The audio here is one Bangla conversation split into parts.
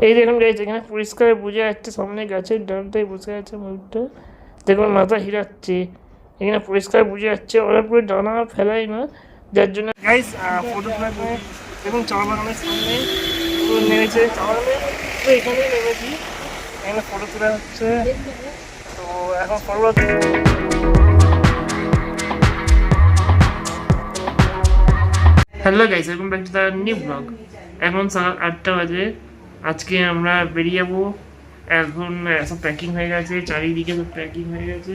এই দেখুন গাইজ, এখানে পরিষ্কার বোঝা যাচ্ছে সামনে গাছের ডালটায় বসে আছে ময়ূরটা। দেখুন মাথা হিলাচ্ছে, এখানে পরিষ্কার বোঝা যাচ্ছে। ওরা পুরো ডানা ফেলায় না, যার জন্য গাইজ ফটো তোলার জন্য দেখুন চা বাগানের সামনে পুরো নেমেছে। চা বাগানে তো এখানেই নেমেছি, এখানে ফটো তোলা হচ্ছে। তো এখন photo hello guys, welcome back to the new blog. এখন সকাল 8টা বাজে। আজকে আমরা বেরিয়ে যাবো। এখন সব প্যাকিং হয়ে গেছে, চারিদিকে সব প্যাকিং হয়ে গেছে।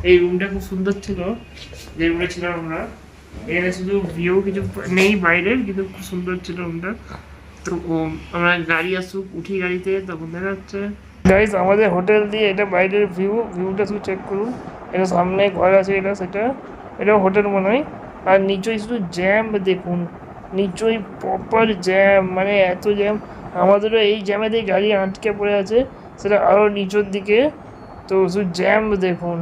এই রুমটা খুব সুন্দর ছিল, যে রুমে ছিলাম আমরা। এখানে শুধু ভিউ কিছু নেই বাইরের, কিন্তু খুব সুন্দর ছিল রুমটা। তো আমরা গাড়ি আসুক, উঠি গাড়িতে, তখন দেখা যাচ্ছে। গাইস আমাদের হোটেল দিয়ে এটা বাইরের ভিউটা শুধু চেক করুন। এটা সামনে ঘর আছে, এটা হোটেল মনে হয়। আর নিচই শুধু জ্যাম দেখুন, নিচই প্রপার জ্যাম, মানে এত জ্যাম। আমাদেরও এই জ্যামে দিয়ে গাড়ি আটকে পড়ে আছে, সেটা আরও নিচের দিকে। তো শুধু জ্যাম দেখুন,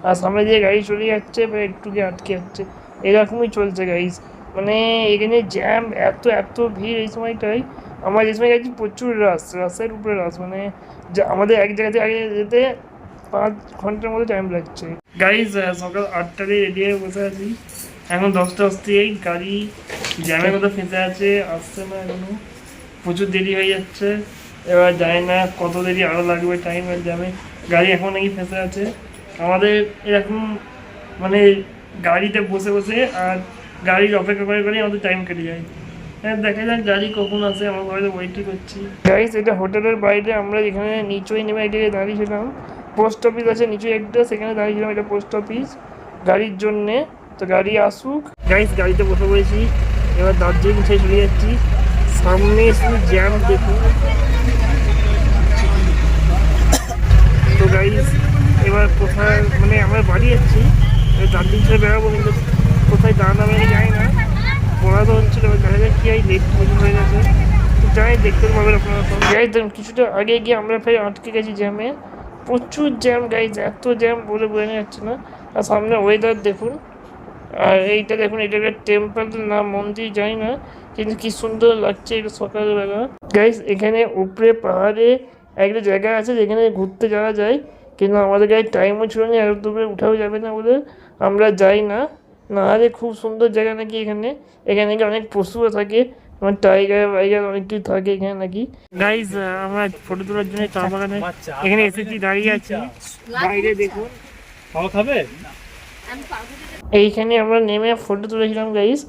আর সামনে দিয়ে গাড়ি চলে যাচ্ছে, বা একটু গিয়ে আটকে যাচ্ছে, এরকমই চলছে গাইস। মানে এখানে জ্যাম, এত এত ভিড় এই সময়টায়। আমার এই সময় গেছি প্রচুর রাস্তার উপরে মানে আমাদের এক জায়গা থেকে আগে যেতে 5 ঘন্টার মতো টাইম লাগছে গাইজ। সকাল 8টাতে রেডি হয়ে বসে আছি, এখন 10টা আসতেই গাড়ি জ্যামের মতো ফেঁসে আছে, আসছে না এখনো, প্রচুর দেরি হয়ে যাচ্ছে। এবার জানি না কত দেরি আরও লাগবে টাইম। আর জ্যামে গাড়ি এখন নাকি ফেঁসে আছে আমাদের। এরকম মানে গাড়িতে বসে বসে আর গাড়ির অপেক্ষা করে করে আমাদের টাইম কেটে যায়। হ্যাঁ, দেখা যাক গাড়ি কখন আসে, আমার ঘরে ওয়েটই করছি গাইজ। এটা হোটেলের বাইরে, আমরা এখানে নিচই নেমে এটা দাঁড়িয়েছিলাম। পোস্ট অফিস আছে নিচে একটা, সেখানে দাঁড়িয়েছিলাম, এটা পোস্ট অফিস গাড়ির জন্যে। তো গাড়ি আসুক গাইজ, গাড়িতে বসে পড়েছি। এবার দার্জিলিং ছেড়ে চলে যাচ্ছি। সামনে শুধু জ্যাম দেখুন। তো গাইজ এবার কোথায়, মানে আমরা বাড়ি যাচ্ছি, দার্জিলিং ছেড়ে বেরোবো, কিন্তু কোথায় দাঁড়ানো আমি যাই না, পড়া তো হচ্ছিলো। দেখা যায় কি লেট হয়ে গেছে, যাই দেখতে পাবেন আপনারা। গাইজ কিছুটা আগে গিয়ে আমরা ফের আটকে গেছি জ্যামে, প্রচুর জ্যাম গাইজ, এত জ্যাম বলে বোঝানো যাচ্ছে না। আর সামনে ওয়েদার দেখুন, আর এইটা দেখুন, এটা একটা টেম্পল না মন্দির জানি না, কিন্তু কি সুন্দর লাগছে এটা সকালবেলা গাইজ। এখানে উপরে পাহাড়ে একটা জায়গা আছে যেখানে ঘুরতে যাওয়া যায়, কিন্তু আমাদের গাড়ির টাইমও ছিল না, এত দূরে উঠাও যাবে না বলে আমরা যাই না। নাহলে খুব সুন্দর জায়গা নাকি এখানে। এখানে নাকি অনেক পশুও থাকে, আমার টাইগার অনেক কিছু থাকে এখানে নাকি। গাইজ আমরা ফটো তোলার জন্য চা বাগানে এখানে এসেছি, দাঁড়িয়ে আছি। বাইরে দেখুন, খাওয়া খাবে। এইখানে আমরা নেমে ফটো তুলেছিলাম গাইজ,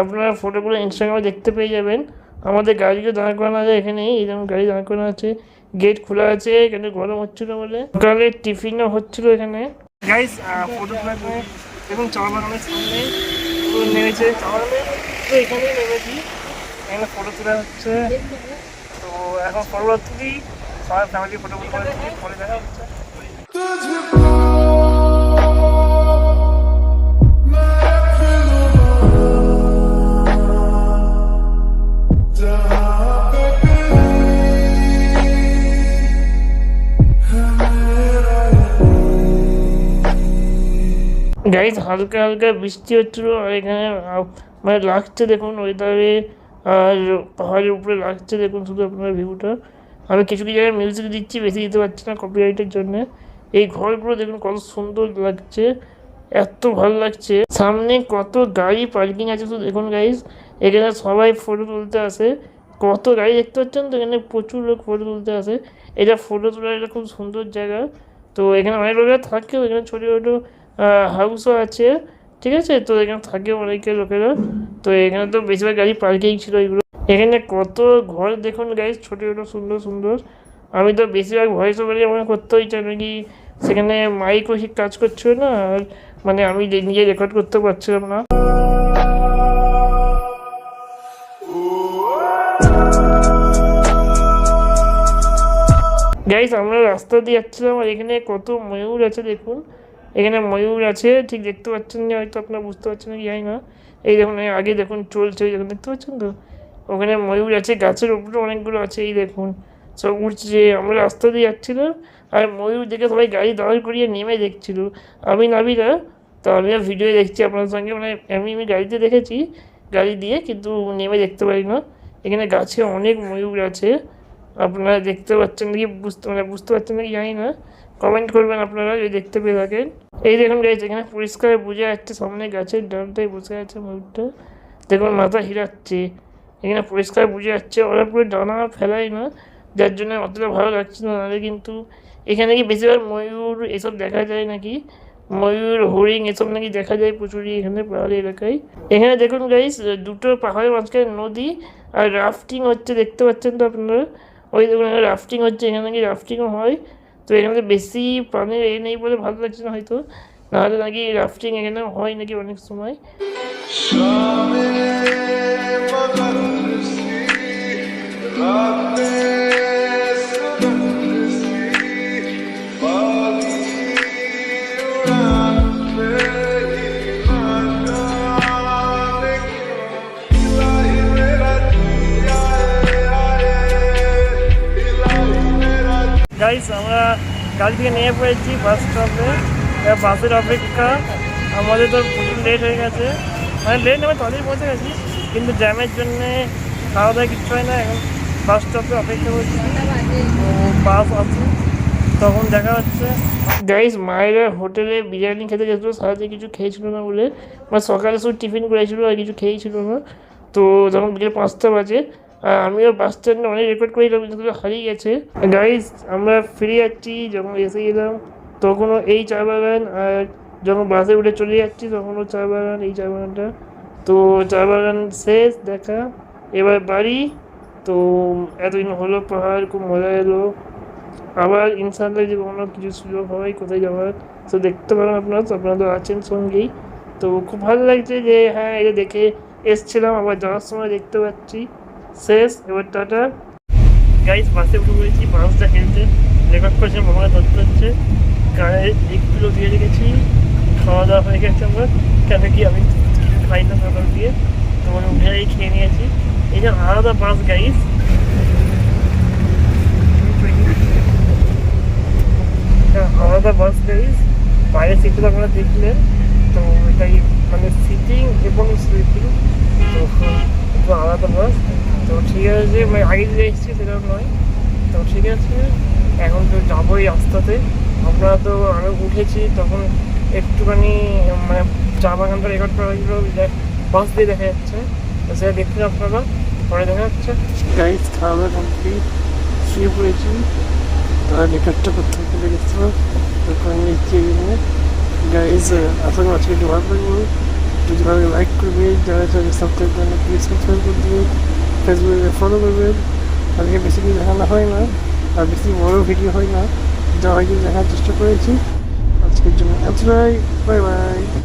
আপনারা ফটোগুলো ইনস্টাগ্রামে দেখতে পেয়ে যাবেন। আমাদের গাড়িও দাঁড় করানো আছে এখানে, এই যেমন গাড়ি দাঁড় করানো আছে, গেট খোলা আছে, এখানে গরম হচ্ছিল বলে। সকালে টিফিনও হচ্ছিল এখানে গাইজ। ফটো তোলার জন্য দেখুন চা বাগানের সামনে নেমেছে, চা বাগানে তো এখানেই নেমেছি, এখানে ফটো তোলা হচ্ছে। তো এখন ফটোগুলো তুলি, সবাই ফ্যামিলি ফটোগুলো করে তুলি, পরে দেখা হচ্ছে। গাইজ হালকা হালকা বৃষ্টি হচ্ছিলো, আর এখানে মানে লাগছে দেখুন ওয়েদারে, আর পাহাড়ের উপরে লাগছে দেখুন শুধু আপনার ভিউটা। আমি কিছু কিছু জায়গায় মিউজিক দিচ্ছি, বেশি দিতে পারছি না কপিরাইটের জন্য। এই ঘরগুলো দেখুন কত সুন্দর লাগছে, এত ভালো লাগছে। সামনে কত গাড়ি পার্কিং আছে শুধু দেখুন গাইজ, এখানে সবাই ফটো তুলতে আসে। কত গাড়ি দেখতে পাচ্ছেন তো, এখানে প্রচুর লোক ফটো তুলতে আসে। এটা ফটো তোলার এটা খুব সুন্দর জায়গা। তো এখানে অনেক লোকেরা থাকেও, এখানে ছোটো ছোটো হাউসও আছে, ঠিক আছে। তো এখানে থাকে অনেকে লোকেরা। তো এখানে তো বেশিরভাগ গাড়ি পার্কিং ছিল এগুলো। এখানে কত ঘর দেখুন গাইজ, ছোটো ছোটো সুন্দর সুন্দর। আমি তো বেশিরভাগ ভয়েস ওভারে মনে করতেই চাই নাকি, সেখানে মাইকও ঠিক কাজ করছিল না, আর মানে আমি নিজে রেকর্ড করতে পারছিলাম না। গাইজ আমরা রাস্তা দিয়ে যাচ্ছিলাম, আর এখানে কত ময়ূর আছে দেখুন। এখানে ময়ূর আছে, ঠিক দেখতে পাচ্ছেন না হয়তো, আপনারা বুঝতে পারছেন না কি জানি না। এই দেখুন আগে দেখুন চলছে, দেখুন দেখতে পাচ্ছেন তো, ওখানে ময়ূর আছে, গাছের উপরে অনেকগুলো আছে, এই দেখুন সব উঠছে। আমরা রাস্তা দিয়ে যাচ্ছিলাম, আর ময়ূর দেখে সবাই গাড়ি দাঁড় করিয়ে নেমে দেখছিল। আমি নামি না, তো আমিও ভিডিও দেখছি আপনার সঙ্গে, মানে আমি গাড়িতে দেখেছি গাড়ি দিয়ে, কিন্তু নেমে দেখতে পারি না। এখানে গাছে অনেক ময়ূর আছে, আপনারা দেখতে পাচ্ছেন নাকি বুঝতে পারছেন নাকি জানি না, কমেন্ট করবেন আপনারা যদি দেখতে পেয়ে থাকেন। এই দেখুন গাইস, এখানে পরিষ্কার বোঝা যাচ্ছে সামনে গাছের ডালটায় বসে আছে ময়ূরটা, দেখুন মাথা হিরাচ্ছে, এখানে পরিষ্কার বোঝা যাচ্ছে। ওরা পুরো ডানা ফেলায় না, যার জন্য অতটা ভালো লাগছে না। নাহলে কিন্তু এখানে কি বেশিরভাগ ময়ূর এসব দেখা যায় নাকি, ময়ূর হরিণ এসব নাকি দেখা যায় প্রচুরই এখানে পাহাড়ি এলাকায়। এখানে দেখুন গাইস, দুটো পাহাড়ের মাঝখানে নদী আর রাফটিং হচ্ছে, দেখতে পাচ্ছেন তো আপনারা। ওই দেখুন এখানে রাফটিং হচ্ছে, এখানে নাকি রাফটিংও হয়। তো এখানে বেশি প্রাণের নেই বলে ভালো লাগছে না হয়তো, নাহলে নাকি রাফটিং এখানে হয় নাকি অনেক সময়। গাইস, আমরা গাড়ি থেকে নিয়ে পড়েছি বাস স্টপে, বাসের অপেক্ষা। আমাদের তো প্রচুর লেট হয়ে গেছে, মানে লেট আমি তাদের পৌঁছে গেছি, কিন্তু জ্যামের জন্যে খাওয়া দাওয়া কিচ্ছু হয় না। এখন বাস স্টপে অপেক্ষা করছি, তো বাস আছে তখন দেখা হচ্ছে। গাইস, মায়েরা হোটেলে বিরিয়ানি খেতে গেছিলো, সারাদিন কিছু খেয়েছিল না বলে, মানে সকালে শুধু টিফিন করেছিল আর কিছু খেয়েছিল না। তো যখন বিকেল 5টা বাজে, আমিও বাস স্ট্যান্ডে অনেক রেকর্ড করেছিলাম, কিন্তু হারিয়ে গেছে। গাইস, আমরা ফিরে যাচ্ছি, যখন এসে গেলাম তখনও এই চা বাগান, আর যখন বাসে উঠে চলে যাচ্ছি তখনও চা বাগান, এই চা বাগানটা। তো চা বাগান শেষ দেখা, এবার বাড়ি। তো এতদিন হলো পাহাড়, খুব মজা এলো। আবার ইনশাআল্লাহ যদি কোনো কিছু সুযোগ হয় কোথায় যাওয়ার, তো দেখতে পারেন আপনারা, তো আপনারা তো আছেন সঙ্গেই। তো খুব ভালো লাগছে যে হ্যাঁ, এটা দেখে এসছিলাম, আবার যাওয়ার সময় দেখতে পাচ্ছি। শেষ, এবার টাটা। গাইস, বাসে উঠে পড়েছি, বাসটা খেলতে রেকর্ড করছে, মামাকে ধরতে হচ্ছে। গায়ে একটু দিয়ে রেখেছি, খাওয়া দাওয়া হয়ে গেছে আমার, কেন কি আমি কিছু খাই না সকাল দিয়ে, তো মানে উঠেই খেয়ে নিয়েছি। এই যে আলাদা বাস গাইস, আলাদা বাস গাইস, বাইরের সিটগুলো আপনারা দেখলেন। তো এটাই মানে সিটিং এবং স্লিপিং, তো একটু আলাদা বাস। তো ঠিক আছে, মানে আগে যে এসেছি সেরকম নয়। তো ঠিক আছে, এখন তো যাবোই রাস্তাতে। আপনারা তো আমি উঠেছি তখন একটুখানি মানে চা বাগানটা রেকর্ড করা হয়েছিল, বাস দিয়ে দেখা যাচ্ছে, তো সেটা দেখতে আপনারা পরে দেখা যাচ্ছে। গাইস, খাওয়া দাওয়া কমপ্লিট, শুয়ে পড়েছি। তারা রেকর্ডটা করতে চলে গেছিলো, তখন নিচ্ছি এখানে। গাইজ, আশা করি আজকে একটু ভালো লাগবে। যদি ভালো লাইক করবে, যারা সাবস্ক্রাইব করেন প্লিজ সাবস্ক্রাইব করে দেবেন, ফেসবুকে ফলো করবেন। আজকে বেশি কিছু দেখানো হয় না, আর বেশি বড় ভিডিও হয় না, যা হয়তো দেখার চেষ্টা করেছি। আজকের জন্য এতটাই, বাই বাই।